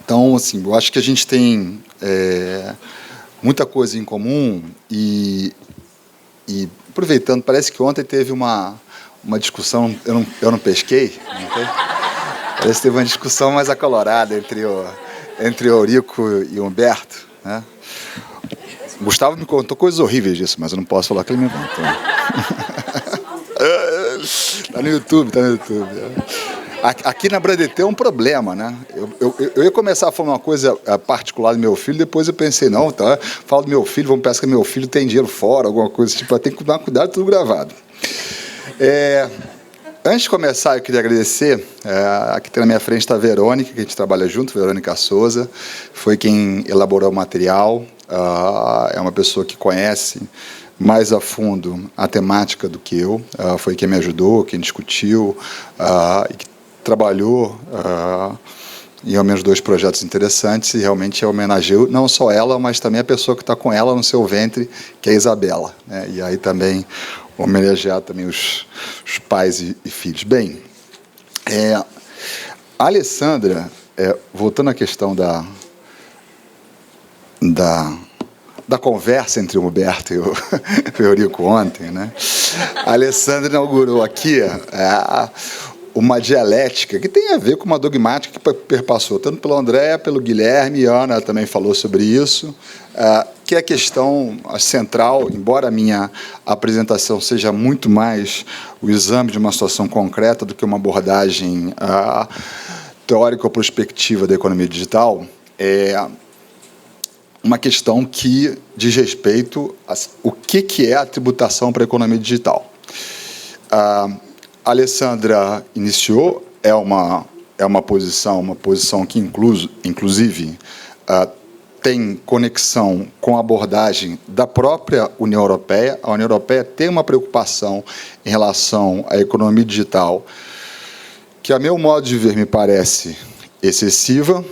Então, assim, eu acho que a gente tem muita coisa em comum e aproveitando, parece que ontem teve uma discussão, eu não pesquei, não tem? Parece que teve uma discussão mais acalorada entre o Eurico e o Humberto, né? O Gustavo me contou coisas horríveis disso, mas eu não posso falar que ele me contou. Tá no YouTube. Aqui na Brandetê é um problema, né? Eu ia começar a falar uma coisa particular do meu filho, depois eu pensei, não, tá, falo do meu filho, vamos pensar que meu filho tem dinheiro fora, alguma coisa tipo, tem que tomar cuidado, tudo gravado. Antes de começar, eu queria agradecer, aqui na minha frente está a Verônica, que a gente trabalha junto, Verônica Souza, foi quem elaborou o material, é uma pessoa que conhece mais a fundo a temática do que eu, foi quem me ajudou, quem discutiu, e que trabalhou em ao menos 2 projetos interessantes, e realmente eu homenageio não só ela, mas também a pessoa que está com ela no seu ventre, que é a Isabela, né? E aí também homenagear também os pais e filhos. Bem, a Alessandra, voltando à questão da conversa entre o Humberto e o Eurico ontem, né? A Alessandra inaugurou aqui uma dialética que tem a ver com uma dogmática que perpassou tanto pelo André, pelo Guilherme, e a Ana também falou sobre isso, que é a questão central, embora a minha apresentação seja muito mais o exame de uma situação concreta do que uma abordagem teórica ou prospectiva da economia digital, uma questão que diz respeito ao que é a tributação para a economia digital. A Alessandra iniciou, é uma posição que, inclusive, tem conexão com a abordagem da própria União Europeia. A União Europeia tem uma preocupação em relação à economia digital, que, a meu modo de ver, me parece excessiva.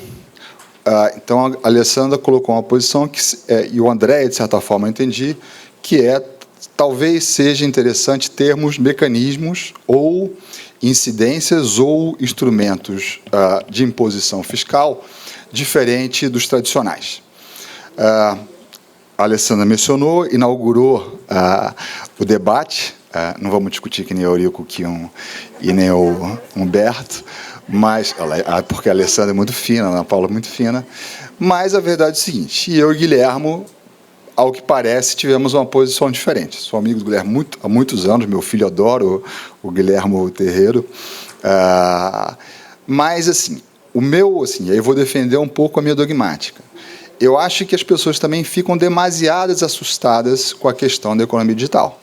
Então, a Alessandra colocou uma posição que, e o André, de certa forma, eu entendi, que talvez seja interessante termos mecanismos ou incidências ou instrumentos de imposição fiscal diferente dos tradicionais. A Alessandra mencionou, inaugurou o debate, não vamos discutir que nem o Eurico e nem o Humberto, mas, porque a Alessandra é muito fina, a Ana Paula é muito fina, mas a verdade é o seguinte, eu e o Guilherme, ao que parece, tivemos uma posição diferente. Sou amigo do Guilherme há muitos anos, meu filho adora o Guilherme Terreiro, mas, assim, aí eu vou defender um pouco a minha dogmática. Eu acho que as pessoas também ficam demasiadas assustadas com a questão da economia digital.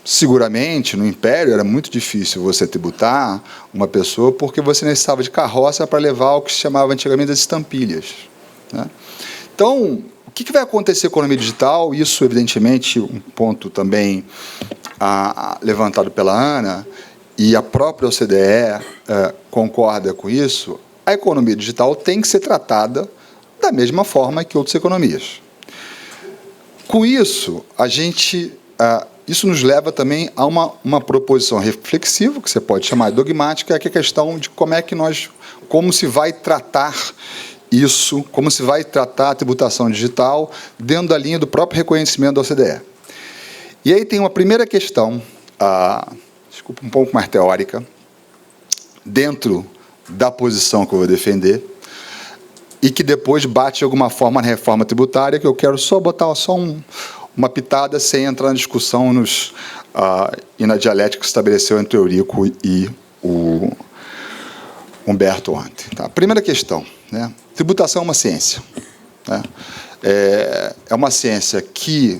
Seguramente, no Império, era muito difícil você tributar uma pessoa porque você necessitava de carroça para levar o que se chamava antigamente as estampilhas, né? Então, o que vai acontecer com a economia digital? Isso, evidentemente, um ponto também levantado pela Ana, e a própria OCDE concorda com isso, a economia digital tem que ser tratada da mesma forma que outras economias. Com isso, isso nos leva também a uma proposição reflexiva, que você pode chamar de dogmática, que é a questão de como se vai tratar isso, como se vai tratar a tributação digital dentro da linha do próprio reconhecimento da OCDE. E aí tem uma primeira questão, desculpa, um pouco mais teórica, dentro da posição que eu vou defender, e que depois bate de alguma forma na reforma tributária, que eu quero só botar uma pitada sem entrar na discussão e na dialética que se estabeleceu entre o Eurico e o Humberto ontem. Tá? Primeira questão, né? Tributação é uma ciência, né? É uma ciência que...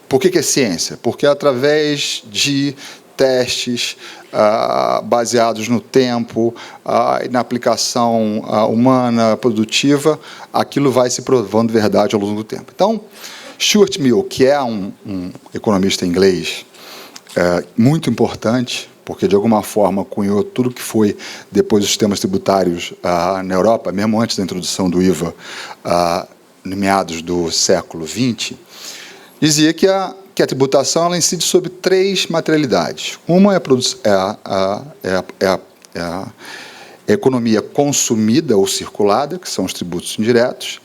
por que é ciência? Porque através de testes baseados no tempo e na aplicação humana, produtiva, aquilo vai se provando verdade ao longo do tempo. Então, Stuart Mill, que é um economista inglês muito importante, porque, de alguma forma, cunhou tudo que foi depois dos sistemas tributários na Europa, mesmo antes da introdução do IVA, no meados do século XX, dizia que a tributação ela incide sobre 3 materialidades. Uma é a economia consumida ou circulada, que são os tributos indiretos.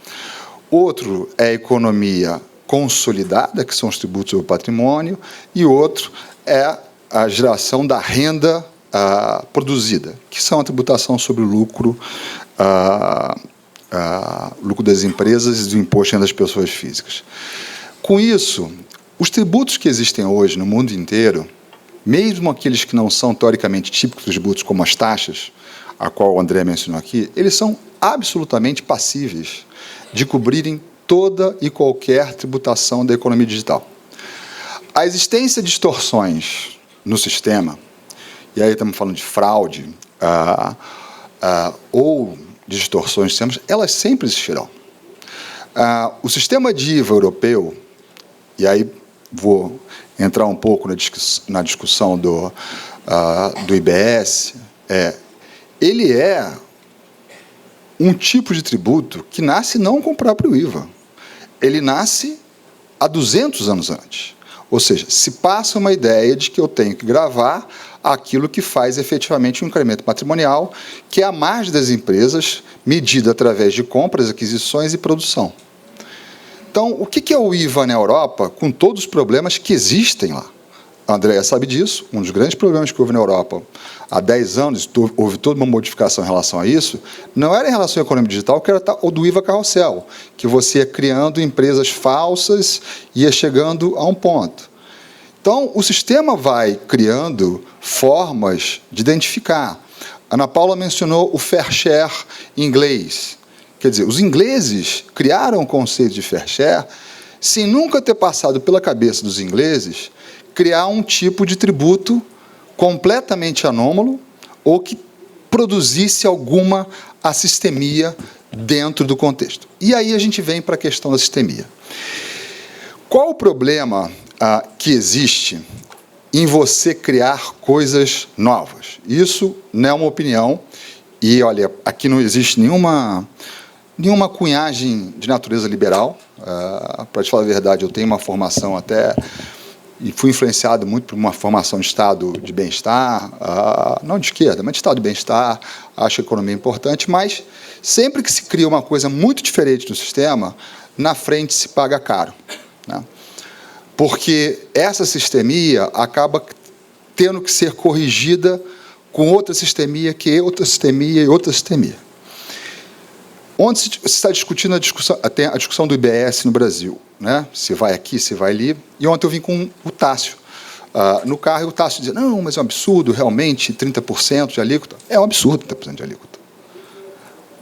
Outro é a economia consolidada, que são os tributos do patrimônio. E outro é a geração da renda produzida, que são a tributação sobre o lucro, lucro das empresas e do imposto de renda das pessoas físicas. Com isso, os tributos que existem hoje no mundo inteiro, mesmo aqueles que não são teoricamente típicos dos tributos, como as taxas, a qual o André mencionou aqui, eles são absolutamente passíveis de cobrirem toda e qualquer tributação da economia digital. A existência de distorções no sistema, e aí estamos falando de fraude ou de distorções de sistemas, elas sempre existirão. O sistema de IVA europeu, e aí vou entrar um pouco na discussão do IBS, ele é um tipo de tributo que nasce não com o próprio IVA. Ele nasce há 200 anos antes. Ou seja, se passa uma ideia de que eu tenho que gravar aquilo que faz efetivamente um incremento patrimonial, que é a margem das empresas, medida através de compras, aquisições e produção. Então, o que é o IVA na Europa, com todos os problemas que existem lá? A Andrea sabe disso. Um dos grandes problemas que houve na Europa há 10 anos, houve toda uma modificação em relação a isso, não era em relação à economia digital, que era o do IVA carrossel, que você ia criando empresas falsas e ia chegando a um ponto. Então, o sistema vai criando formas de identificar. A Ana Paula mencionou o fair share em inglês. Quer dizer, os ingleses criaram o conceito de fair share sem nunca ter passado pela cabeça dos ingleses criar um tipo de tributo completamente anômalo ou que produzisse alguma assistemia dentro do contexto. E aí a gente vem para a questão da sistemia. Qual o problema que existe em você criar coisas novas? Isso não é uma opinião, e, olha, aqui não existe nenhuma cunhagem de natureza liberal. Para te falar a verdade, eu tenho uma formação até... e fui influenciado muito por uma formação de estado de bem-estar, não de esquerda, mas de estado de bem-estar, acho a economia importante, mas sempre que se cria uma coisa muito diferente do sistema, na frente se paga caro, né? Porque essa sistemia acaba tendo que ser corrigida com outra sistemia, que é outra sistemia e outra sistemia. Onde se está discutindo a discussão do IBS no Brasil, né? Se vai aqui, se vai ali. E ontem eu vim com o Tássio no carro, e o Tássio dizia, não, mas é um absurdo, realmente, 30% de alíquota. É um absurdo 30% de alíquota.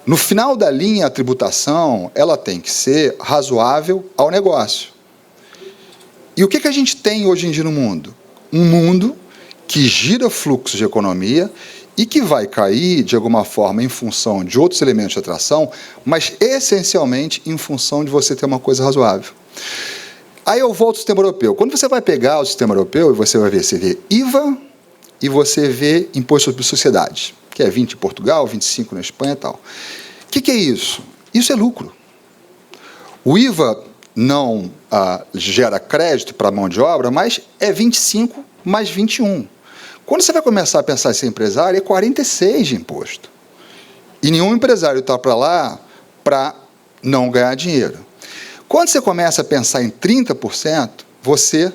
No final da linha, a tributação ela tem que ser razoável ao negócio. E o que a gente tem hoje em dia no mundo? Um mundo que gira fluxos de economia e que vai cair, de alguma forma, em função de outros elementos de atração, mas, essencialmente, em função de você ter uma coisa razoável. Aí eu volto ao sistema europeu. Quando você vai pegar o sistema europeu, você vê IVA e você vê Imposto sobre Sociedades, que é 20 em Portugal, 25 na Espanha e tal. O que é isso? Isso é lucro. O IVA não gera crédito para a mão de obra, mas é 25 mais 21. Quando você vai começar a pensar em ser empresário, é 46 de imposto. E nenhum empresário está para lá para não ganhar dinheiro. Quando você começa a pensar em 30%, você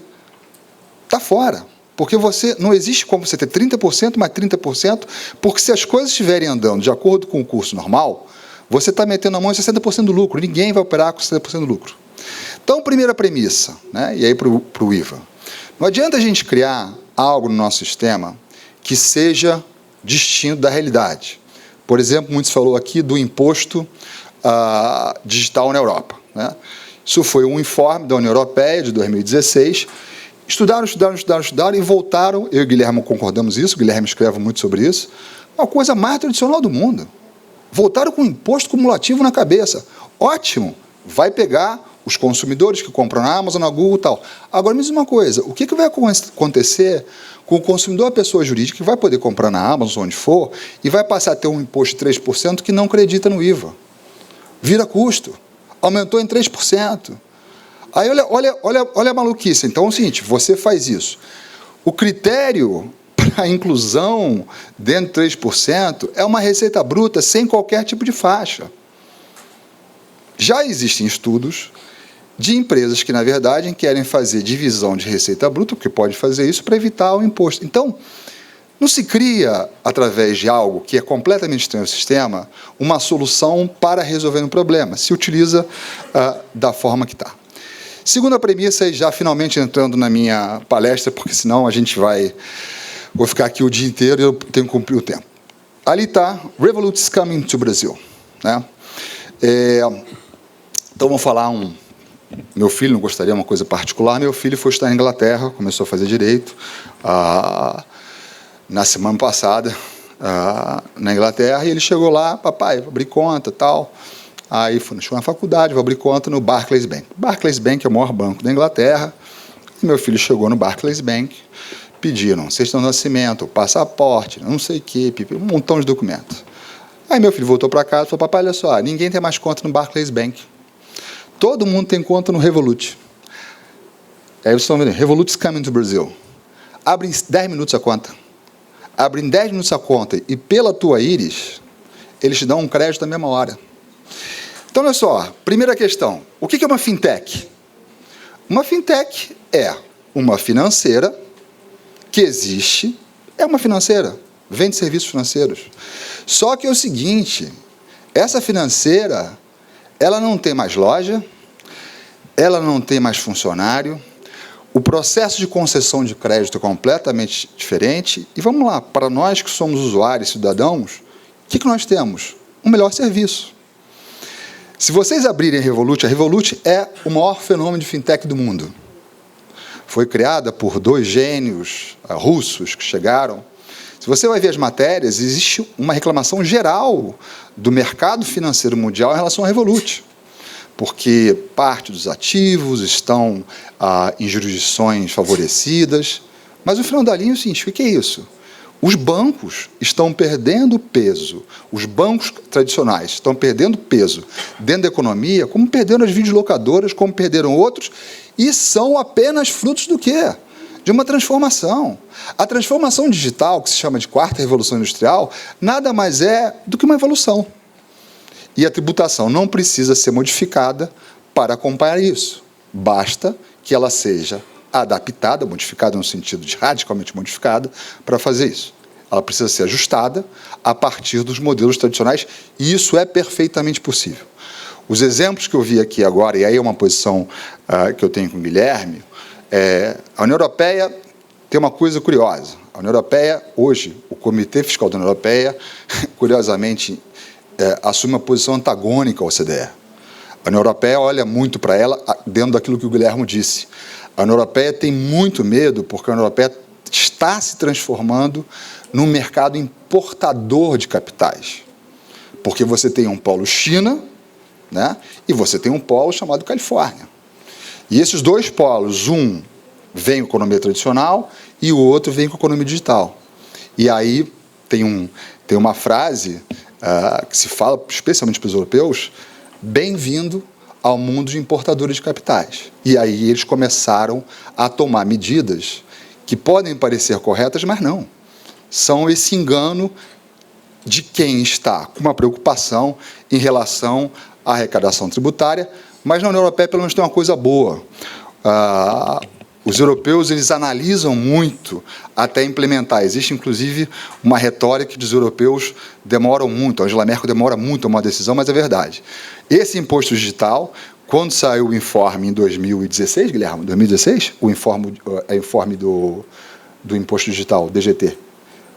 está fora. Porque não existe como você ter 30% mais 30%, porque se as coisas estiverem andando de acordo com o curso normal, você está metendo a mão em 60% do lucro. Ninguém vai operar com 60% do lucro. Então, primeira premissa, né? E aí para o IVA. Não adianta a gente criar algo no nosso sistema que seja distinto da realidade. Por exemplo, muito se falou aqui do imposto digital na Europa, né? Isso foi um informe da União Europeia de 2016. Estudaram e voltaram, eu e o Guilherme concordamos isso, o Guilherme escreve muito sobre isso, uma coisa mais tradicional do mundo. Voltaram com um imposto cumulativo na cabeça. Ótimo, vai pegar os consumidores que compram na Amazon, na Google e tal. Agora, me diz uma coisa, o que vai acontecer com o consumidor, a pessoa jurídica, que vai poder comprar na Amazon, onde for, e vai passar a ter um imposto de 3% que não acredita no IVA? Vira custo. Aumentou em 3%. Aí, olha a maluquice. Então, é o seguinte, você faz isso. O critério a inclusão dentro de 3% é uma receita bruta sem qualquer tipo de faixa. Já existem estudos de empresas que, na verdade, querem fazer divisão de receita bruta, porque pode fazer isso para evitar o imposto. Então, não se cria, através de algo que é completamente estranho ao sistema, uma solução para resolver um problema. Se utiliza da forma que está. Segunda premissa, e já finalmente entrando na minha palestra, porque senão a gente vou ficar aqui o dia inteiro e eu tenho que cumprir o tempo. Ali está, Revolut is coming to Brazil. Né? Então, vamos falar Meu filho não gostaria de uma coisa particular. Meu filho foi estudar na Inglaterra, começou a fazer Direito na semana passada, na Inglaterra, e ele chegou lá, papai, vou abrir conta, tal. Aí chegou na faculdade, vou abrir conta no Barclays Bank. Barclays Bank é o maior banco da Inglaterra. E meu filho chegou no Barclays Bank, pediram certidão de nascimento, passaporte, não sei o quê, um montão de documentos. Aí meu filho voltou para casa e falou, papai, olha só, ninguém tem mais conta no Barclays Bank. Todo mundo tem conta no Revolut. Aí vocês estão vendo, Revolut is coming to Brazil. Abre em 10 minutos a conta. Abre em 10 minutos a conta e pela tua íris, eles te dão um crédito na mesma hora. Então, olha só, primeira questão, o que é uma fintech? Uma fintech é uma financeira que existe, é uma financeira, vende serviços financeiros. Só que é o seguinte, essa financeira, ela não tem mais loja, ela não tem mais funcionário, o processo de concessão de crédito é completamente diferente. E vamos lá, para nós que somos usuários, cidadãos, o que nós temos? Um melhor serviço. Se vocês abrirem a Revolut é o maior fenômeno de fintech do mundo. Foi criada por 2 gênios russos que chegaram. Se você vai ver as matérias, existe uma reclamação geral do mercado financeiro mundial em relação à Revolut, porque parte dos ativos estão em jurisdições favorecidas. Mas o final da linha é o seguinte, o que é isso? Os bancos estão perdendo peso, os bancos tradicionais estão perdendo peso dentro da economia, como perderam as videolocadoras, como perderam outros, e são apenas frutos do quê? De uma transformação. A transformação digital, que se chama de 4ª Revolução Industrial, nada mais é do que uma evolução. E a tributação não precisa ser modificada para acompanhar isso. Basta que ela seja adaptada, modificada no sentido de radicalmente modificada, para fazer isso. Ela precisa ser ajustada a partir dos modelos tradicionais, e isso é perfeitamente possível. Os exemplos que eu vi aqui agora, e aí é uma posição que eu tenho com o Guilherme, a União Europeia tem uma coisa curiosa. A União Europeia, hoje, o Comitê Fiscal da União Europeia, curiosamente, assume uma posição antagônica à OCDE. A União Europeia olha muito para ela dentro daquilo que o Guilherme disse. A União Europeia tem muito medo, porque a União Europeia está se transformando num mercado importador de capitais. Porque você tem um polo China, né, e você tem um polo chamado Califórnia. E esses 2 polos, um vem com a economia tradicional e o outro vem com a economia digital. E aí tem uma frase que se fala, especialmente para os europeus, bem-vindo ao mundo de importadores de capitais. E aí eles começaram a tomar medidas que podem parecer corretas, mas não. São esse engano de quem está com uma preocupação em relação à arrecadação tributária, mas na União Europeia, pelo menos, tem uma coisa boa. Os europeus, eles analisam muito até implementar. Existe, inclusive, uma retórica que os europeus demoram muito, a Angela Merkel demora muito a tomar uma decisão, mas é verdade. Esse imposto digital, quando saiu o informe em 2016, Guilherme, 2016, o informe do imposto digital, DGT,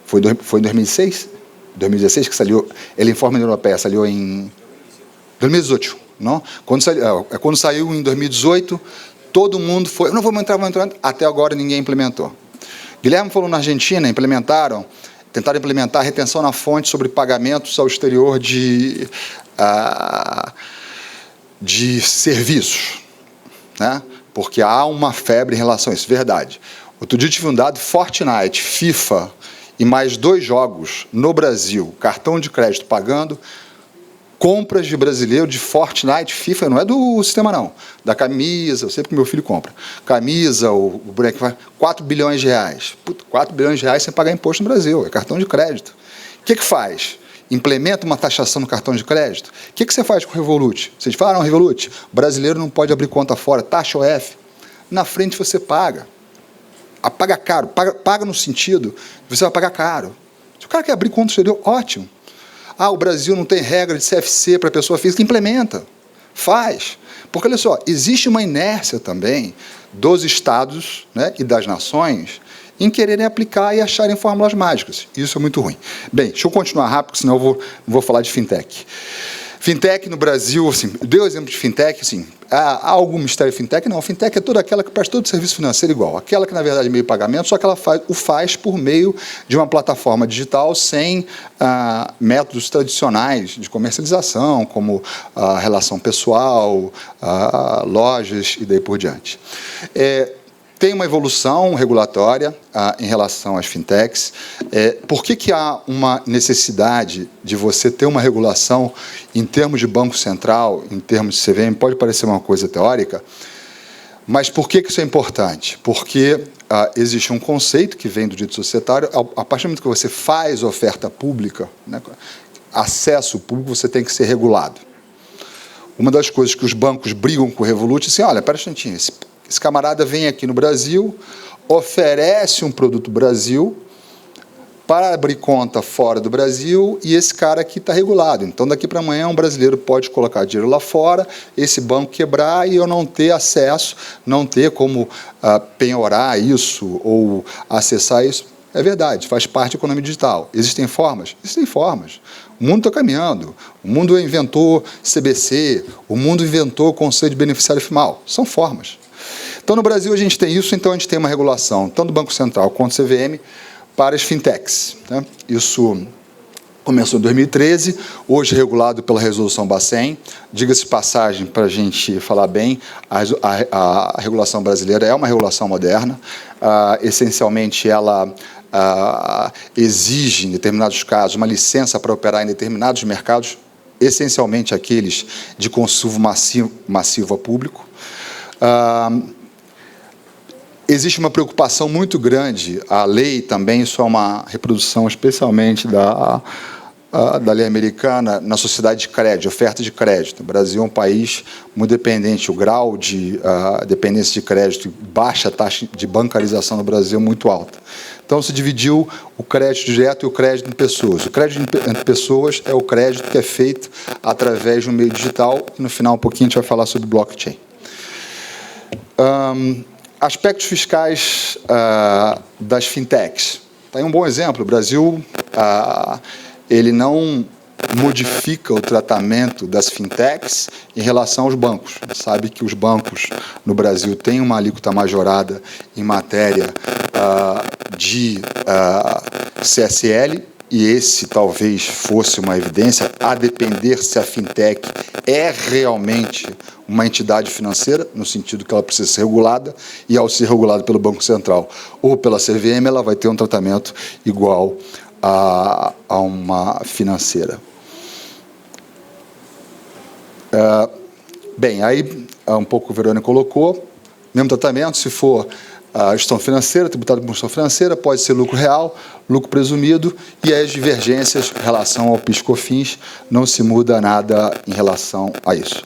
foi em 2016? 2016 que saiu, ele informe da União Europeia, saiu em 2018, não? Quando saiu em 2018, todo mundo foi, não vamos entrar, até agora ninguém implementou. Guilherme falou na Argentina, tentaram implementar a retenção na fonte sobre pagamentos ao exterior de serviços, né? Porque há uma febre em relação a isso, verdade. Outro dia tive um dado, Fortnite, FIFA e mais 2 jogos no Brasil, cartão de crédito pagando, compras de brasileiro de Fortnite, FIFA, não é do sistema não, da camisa, eu sei que meu filho compra, camisa, o boneco vai, 4 bilhões de reais. Puta, 4 bilhões de reais sem pagar imposto no Brasil, é cartão de crédito. O que faz? Implementa uma taxação no cartão de crédito? O que você faz com o Revolut? Vocês falaram, Revolut, o brasileiro não pode abrir conta fora, taxa OF. Na frente você paga. Paga caro, paga no sentido, você vai pagar caro. Se o cara quer abrir conta no exterior, ótimo. O Brasil não tem regra de CFC para pessoa física, implementa, faz. Porque, olha só, existe uma inércia também dos estados, né, e das nações em quererem aplicar e acharem fórmulas mágicas. Isso é muito ruim. Bem, deixa eu continuar rápido, senão eu vou falar de fintech. Fintech no Brasil, assim, deu exemplo de fintech, assim, há algum mistério de fintech? Não, fintech é toda aquela que presta todo o serviço financeiro igual, aquela que, na verdade, é meio pagamento, só que ela faz por meio de uma plataforma digital sem métodos tradicionais de comercialização, como relação pessoal, lojas e daí por diante. Tem uma evolução regulatória em relação às fintechs. Por que há uma necessidade de você ter uma regulação em termos de Banco Central, em termos de CVM? Pode parecer uma coisa teórica, mas por que isso é importante? Porque existe um conceito que vem do direito societário, a partir do momento que você faz oferta pública, né, acesso público, você tem que ser regulado. Uma das coisas que os bancos brigam com o Revolut é assim, olha, pera um instantinho, esse camarada vem aqui no Brasil, oferece um produto Brasil para abrir conta fora do Brasil e esse cara aqui está regulado. Então, daqui para amanhã, um brasileiro pode colocar dinheiro lá fora, esse banco quebrar e eu não ter acesso, não ter como penhorar isso ou acessar isso. É verdade, faz parte da economia digital. Existem formas? Existem formas. O mundo está caminhando. O mundo inventou CBC, o mundo inventou o conceito de beneficiário final. São formas. Então, no Brasil, a gente tem isso, então a gente tem uma regulação, tanto do Banco Central quanto do CVM, para as fintechs, né? Isso começou em 2013, hoje regulado pela Resolução Bacen. Diga-se passagem, para a gente falar bem, a regulação brasileira é uma regulação moderna. Essencialmente, ela exige, em determinados casos, uma licença para operar em determinados mercados, essencialmente aqueles de consumo massivo a público. Existe uma preocupação muito grande, a lei também, isso é uma reprodução especialmente da lei americana, na sociedade de crédito, oferta de crédito. O Brasil é um país muito dependente, o grau de dependência de crédito, baixa taxa de bancarização no Brasil é muito alta. Então, se dividiu o crédito direto e o crédito em pessoas. O crédito entre pessoas é o crédito que é feito através de um meio digital, e no final, um pouquinho, a gente vai falar sobre blockchain. Aspectos fiscais das fintechs. Está aí um bom exemplo. O Brasil ele não modifica o tratamento das fintechs em relação aos bancos. Sabe que os bancos no Brasil têm uma alíquota majorada em matéria de CSL, e esse talvez fosse uma evidência, a depender se a fintech é realmente uma entidade financeira, no sentido que ela precisa ser regulada, e ao ser regulada pelo Banco Central ou pela CVM, ela vai ter um tratamento igual a uma financeira. Bem, aí um pouco o Verônica colocou, mesmo tratamento, se for gestão financeira, tributado por gestão financeira, pode ser lucro real, lucro presumido, e as divergências em relação ao PIS/COFINS, não se muda nada em relação a isso.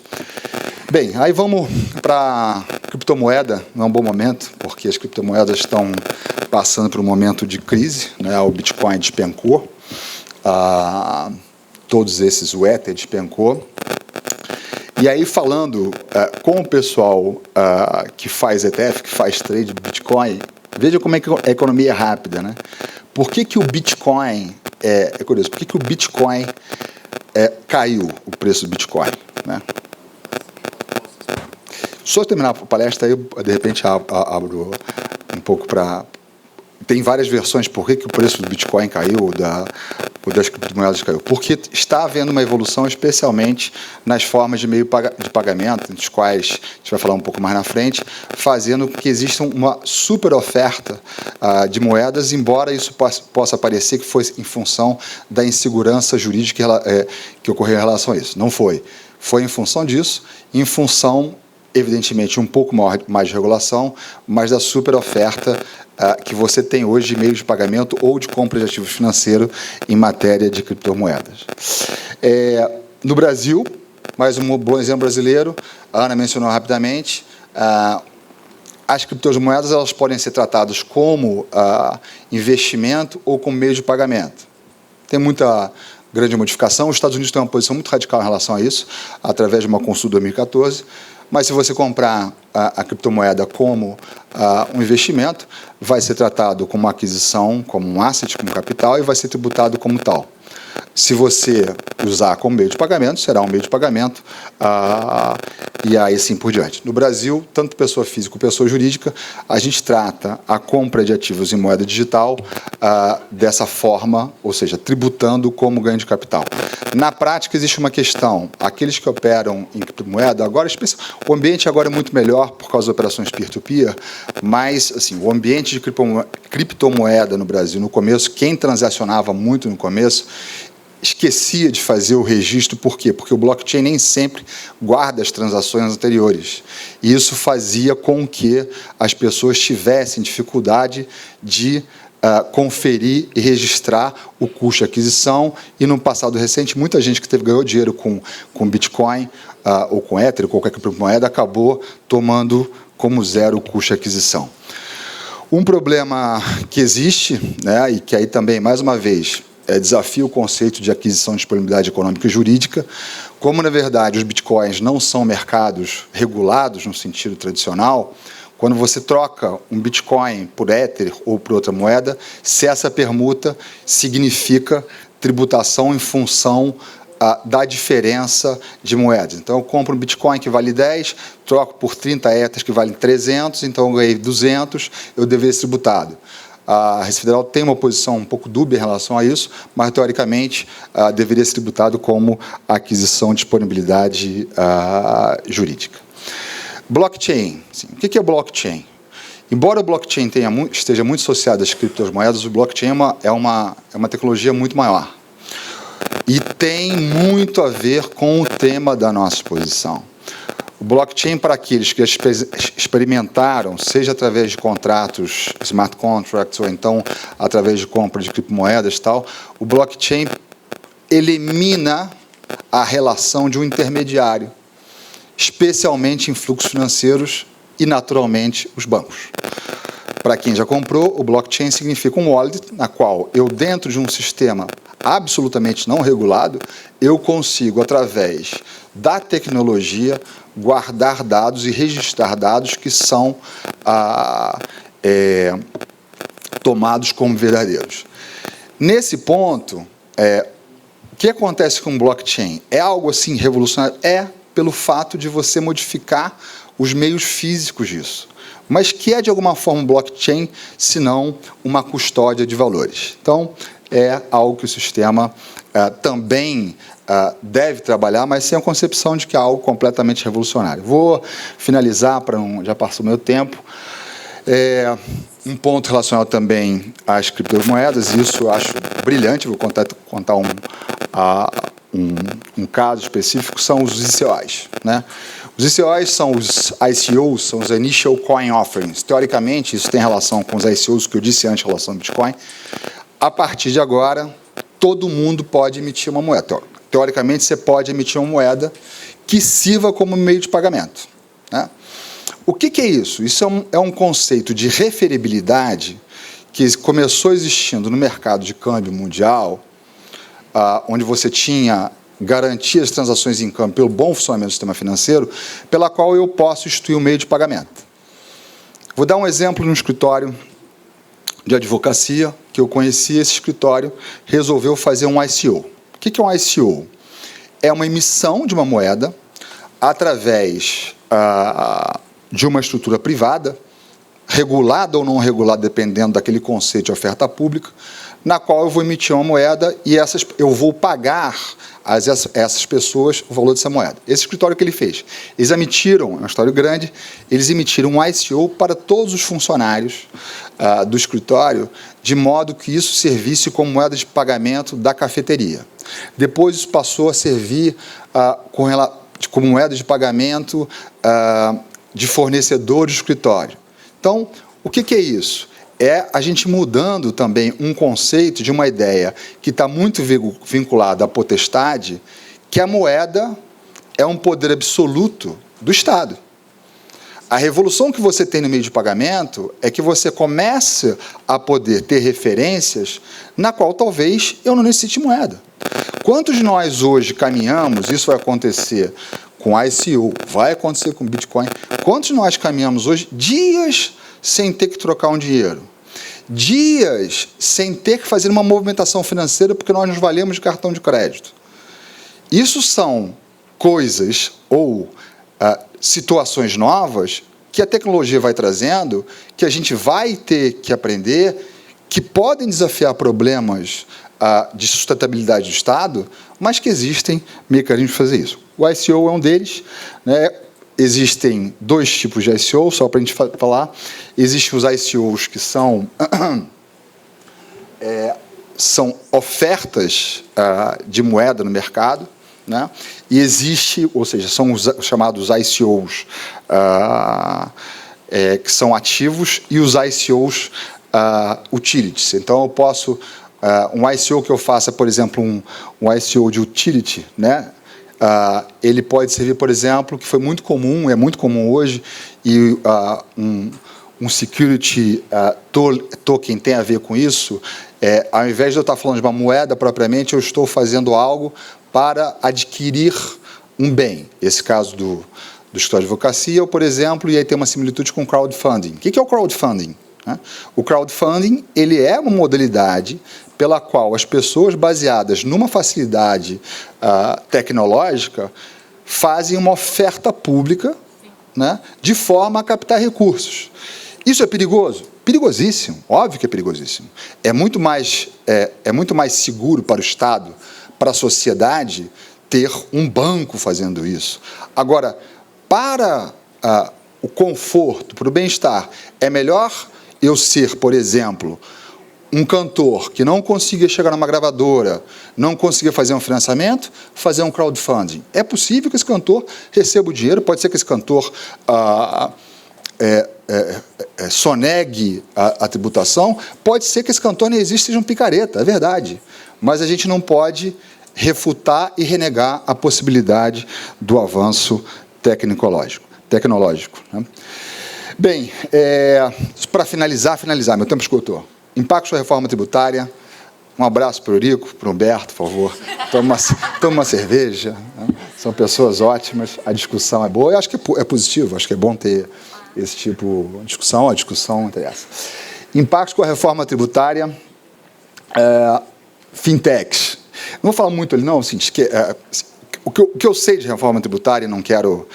Bem, aí vamos para criptomoeda, não é um bom momento, porque as criptomoedas estão passando por um momento de crise, né? O Bitcoin despencou, todos esses, o Ether despencou. E aí, falando com o pessoal que faz ETF, que faz trade de Bitcoin, veja como é que a economia é rápida, né? Por que o Bitcoin, é curioso, por que o Bitcoin caiu, o preço do Bitcoin, né? Só terminar a palestra, aí eu, de repente, abro um pouco para... Tem várias versões por que o preço do Bitcoin caiu, o das criptomoedas caiu? Porque está havendo uma evolução, especialmente nas formas de meio de pagamento, entre os quais a gente vai falar um pouco mais na frente, fazendo com que exista uma super oferta de moedas, embora isso possa parecer que foi em função da insegurança jurídica que ocorreu em relação a isso. Não foi. Foi em função disso, em função, evidentemente, um pouco mais de regulação, mas da super oferta que você tem hoje de meios de pagamento ou de compra de ativos financeiros em matéria de criptomoedas. No Brasil, mais um bom exemplo brasileiro, a Ana mencionou rapidamente, as criptomoedas elas podem ser tratadas como investimento ou como meio de pagamento. Tem muita grande modificação. Os Estados Unidos têm uma posição muito radical em relação a isso, através de uma consulta de 2014. Mas se você comprar a criptomoeda como um investimento, vai ser tratado como uma aquisição, como um asset, como capital, e vai ser tributado como tal. Se você usar como meio de pagamento, será um meio de pagamento, e aí assim por diante. No Brasil, tanto pessoa física como pessoa jurídica, a gente trata a compra de ativos em moeda digital dessa forma, ou seja, tributando como ganho de capital. Na prática, existe uma questão. Aqueles que operam em criptomoeda, agora, o ambiente agora é muito melhor por causa das operações peer-to-peer, mas assim, o ambiente de criptomoeda no Brasil, no começo, quem transacionava muito no começo, esquecia de fazer o registro. Por quê? Porque o blockchain nem sempre guarda as transações anteriores. E isso fazia com que as pessoas tivessem dificuldade de conferir e registrar o custo de aquisição, e no passado recente, muita gente que ganhou dinheiro com Bitcoin ou com Ether, ou qualquer criptomoeda, acabou tomando como zero o custo de aquisição. Um problema que existe, né, e que aí também, mais uma vez, desafia o conceito de aquisição de disponibilidade econômica e jurídica, como, na verdade, os bitcoins não são mercados regulados no sentido tradicional. Quando você troca um Bitcoin por Ether ou por outra moeda, se essa permuta significa tributação em função da diferença de moedas. Então, eu compro um Bitcoin que vale 10, troco por 30 Ethers que valem 300, então eu ganhei 200, eu deveria ser tributado. A Receita Federal tem uma posição um pouco dúbia em relação a isso, mas, teoricamente, deveria ser tributado como aquisição de disponibilidade jurídica. Blockchain. Sim. O que é blockchain? Embora o blockchain esteja muito associado às criptomoedas, o blockchain é uma tecnologia muito maior. E tem muito a ver com o tema da nossa exposição. O blockchain, para aqueles que experimentaram, seja através de contratos, smart contracts, ou então através de compra de criptomoedas e tal, o blockchain elimina a relação de um intermediário, especialmente em fluxos financeiros e, naturalmente, os bancos. Para quem já comprou, o blockchain significa um wallet na qual eu, dentro de um sistema absolutamente não regulado, eu consigo, através da tecnologia, guardar dados e registrar dados que são tomados como verdadeiros. Nesse ponto, o que acontece com o blockchain? É algo assim revolucionário? Pelo fato de você modificar os meios físicos disso. Mas que é, de alguma forma, um blockchain, se não uma custódia de valores. Então, é algo que o sistema também deve trabalhar, mas sem a concepção de que é algo completamente revolucionário. Vou finalizar, já passou o meu tempo. Um ponto relacionado também às criptomoedas, isso eu acho brilhante, vou contar um caso específico, são os ICOs, né? Os ICOs são os ICOs, são os Initial Coin Offerings. Teoricamente, isso tem relação com os ICOs que eu disse antes em relação ao Bitcoin. A partir de agora, todo mundo pode emitir uma moeda. Teoricamente, você pode emitir uma moeda que sirva como meio de pagamento, né? O que é isso? Isso é um conceito de referibilidade que começou existindo no mercado de câmbio mundial, onde você tinha garantias de transações em câmbio pelo bom funcionamento do sistema financeiro, pela qual eu posso instituir um meio de pagamento. Vou dar um exemplo no escritório de advocacia, que eu conheci. Esse escritório resolveu fazer um ICO. O que é um ICO? É uma emissão de uma moeda através de uma estrutura privada, regulada ou não regulada, dependendo daquele conceito de oferta pública, na qual eu vou emitir uma moeda e eu vou pagar a essas pessoas o valor dessa moeda. Esse escritório que ele fez, eles emitiram, é um escritório grande, eles emitiram um ICO para todos os funcionários do escritório, de modo que isso servisse como moeda de pagamento da cafeteria. Depois isso passou a servir como moeda de pagamento de fornecedores do escritório. Então, o que é isso? É a gente mudando também um conceito de uma ideia que está muito vinculada à potestade, que a moeda é um poder absoluto do Estado. A revolução que você tem no meio de pagamento é que você começa a poder ter referências na qual talvez eu não necessite moeda. Quantos de nós hoje caminhamos, isso vai acontecer com ICO, vai acontecer com Bitcoin, quantos de nós caminhamos hoje dias sem ter que trocar um dinheiro? Dias sem ter que fazer uma movimentação financeira porque nós nos valemos de cartão de crédito. Isso são coisas ou situações novas que a tecnologia vai trazendo, que a gente vai ter que aprender, que podem desafiar problemas de sustentabilidade do Estado, mas que existem mecanismos de fazer isso. O ICO é um deles, né? Existem dois tipos de ICO, só para a gente falar. Existem os ICOs que são ofertas de moeda no mercado, né? E existe, ou seja, são os chamados ICOs que são ativos e os ICOs utilities. Então, eu posso, um ICO que eu faça, por exemplo, um ICO de utility, né? Ele pode servir, por exemplo, que foi muito comum, é muito comum hoje, e um security token tem a ver com isso. Ao invés de eu estar falando de uma moeda propriamente, eu estou fazendo algo para adquirir um bem. Esse caso do escritório de advocacia, por exemplo, e aí tem uma similitude com crowdfunding. O que é o crowdfunding? O crowdfunding, ele é uma modalidade pela qual as pessoas baseadas numa facilidade tecnológica fazem uma oferta pública, né, de forma a captar recursos. Isso é perigoso? Perigosíssimo, óbvio que é perigosíssimo. É muito mais seguro para o Estado, para a sociedade, ter um banco fazendo isso. Agora, para o conforto, para o bem-estar, é melhor eu ser, por exemplo, um cantor que não consiga chegar numa gravadora, não consiga fazer um financiamento, fazer um crowdfunding. É possível que esse cantor receba o dinheiro, pode ser que esse cantor sonegue a tributação, pode ser que esse cantor nem exista, seja um picareta, é verdade. Mas a gente não pode refutar e renegar a possibilidade do avanço tecnológico. Né? Bem, para finalizar, meu tempo esgotou. Impactos da reforma tributária. Um abraço para o Eurico, para o Humberto, por favor. Toma uma cerveja. Né? São pessoas ótimas, a discussão é boa. Eu acho que é positivo, acho que é bom ter esse tipo de discussão, a discussão interessa. Impactos com a reforma tributária. Fintechs. Não vou falar muito ali, não. Assim, o que eu sei de reforma tributária, não quero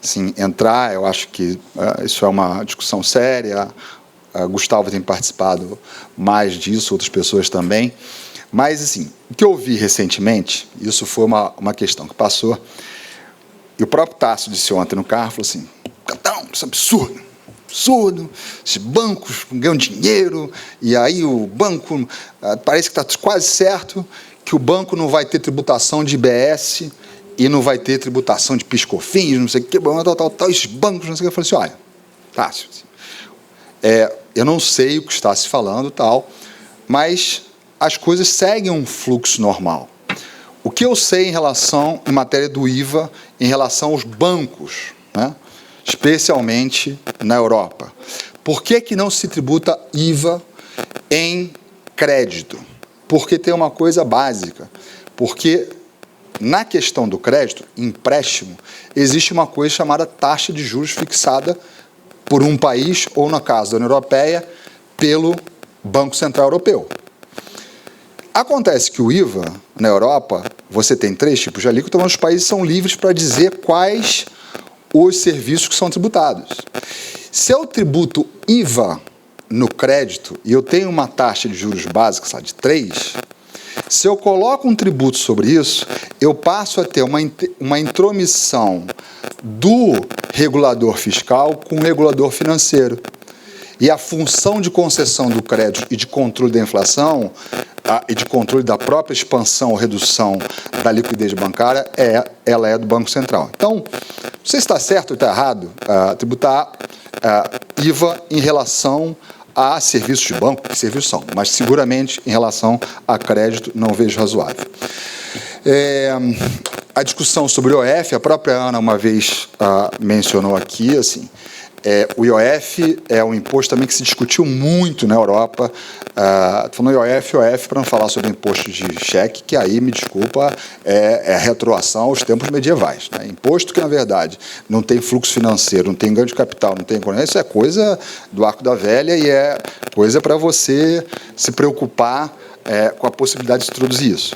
assim, entrar, eu acho que isso é uma discussão séria. Gustavo tem participado mais disso, outras pessoas também. Mas, assim, o que eu vi recentemente, isso foi uma questão que passou, e o próprio Tássio disse ontem no carro, falou assim, Catão, isso é absurdo, esses bancos ganham dinheiro, e aí o banco, parece que está quase certo que o banco não vai ter tributação de IBS e não vai ter tributação de PIS/COFINS, não sei o que, tal, esses bancos, não sei o que. Eu falei assim, olha, Tássio, eu não sei o que está se falando, tal, mas as coisas seguem um fluxo normal. O que eu sei em matéria do IVA, em relação aos bancos, né, especialmente na Europa. Por que não se tributa IVA em crédito? Porque tem uma coisa básica. Porque na questão do crédito, empréstimo, existe uma coisa chamada taxa de juros fixada por um país, ou no caso da União Europeia, pelo Banco Central Europeu. Acontece que o IVA, na Europa, você tem 3 tipos de alíquota, mas os países são livres para dizer quais os serviços que são tributados. Se eu tributo IVA no crédito, e eu tenho uma taxa de juros básica, sabe, de 3, se eu coloco um tributo sobre isso, eu passo a ter uma intromissão do regulador fiscal com o regulador financeiro. E a função de concessão do crédito e de controle da inflação e de controle da própria expansão ou redução da liquidez bancária, ela é do Banco Central. Então, não sei se está certo ou está errado tributar IVA em relação a serviços de banco, que serviços são, mas seguramente em relação a crédito não vejo razoável. A discussão sobre o IOF, a própria Ana uma vez mencionou aqui, assim, o IOF é um imposto também que se discutiu muito na Europa. Estou falando IOF para não falar sobre imposto de cheque, que aí, me desculpa, é retroação aos tempos medievais, né? Imposto que, na verdade, não tem fluxo financeiro, não tem ganho de capital, não tem economia, isso é coisa do arco da velha e é coisa para você se preocupar com a possibilidade de introduzir isso.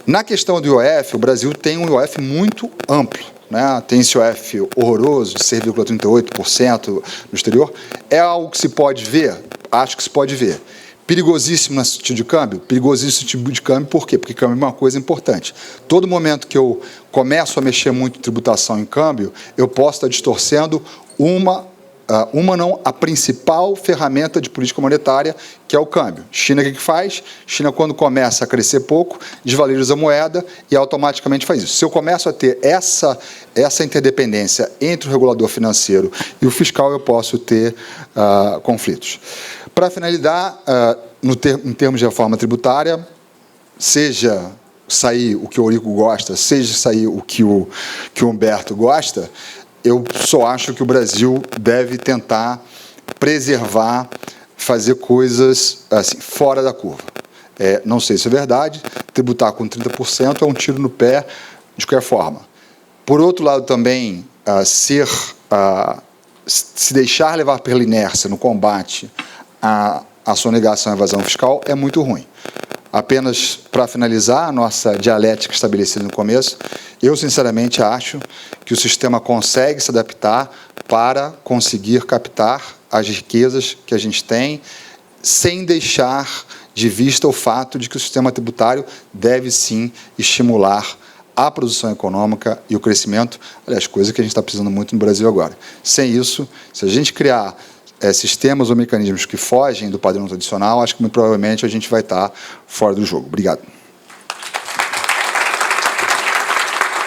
Na questão do IOF, o Brasil tem um IOF muito amplo, né? Tem esse IOF horroroso, de 6,38% no exterior. É algo que se pode ver? Acho que se pode ver. Perigosíssimo nesse tipo de câmbio? Perigosíssimo tipo de câmbio, por quê? Porque câmbio é uma coisa importante. Todo momento que eu começo a mexer muito em tributação em câmbio, eu posso estar distorcendo a principal ferramenta de política monetária, que é o câmbio. China, o que faz? China, quando começa a crescer pouco, desvaloriza a moeda e automaticamente faz isso. Se eu começo a ter essa interdependência entre o regulador financeiro e o fiscal, eu posso ter conflitos. Para finalizar, em termos de reforma tributária, seja sair o que o Eurico gosta, seja sair o que o Humberto gosta, eu só acho que o Brasil deve tentar preservar, fazer coisas assim, fora da curva. Não sei se é verdade, tributar com 30% é um tiro no pé de qualquer forma. Por outro lado, também, se deixar levar pela inércia no combate à sonegação e evasão fiscal é muito ruim. Apenas para finalizar a nossa dialética estabelecida no começo, eu sinceramente acho que o sistema consegue se adaptar para conseguir captar as riquezas que a gente tem, sem deixar de vista o fato de que o sistema tributário deve sim estimular a produção econômica e o crescimento, aliás, coisa que a gente está precisando muito no Brasil agora. Sem isso, se a gente criar sistemas ou mecanismos que fogem do padrão tradicional, acho que muito provavelmente a gente vai estar fora do jogo. Obrigado.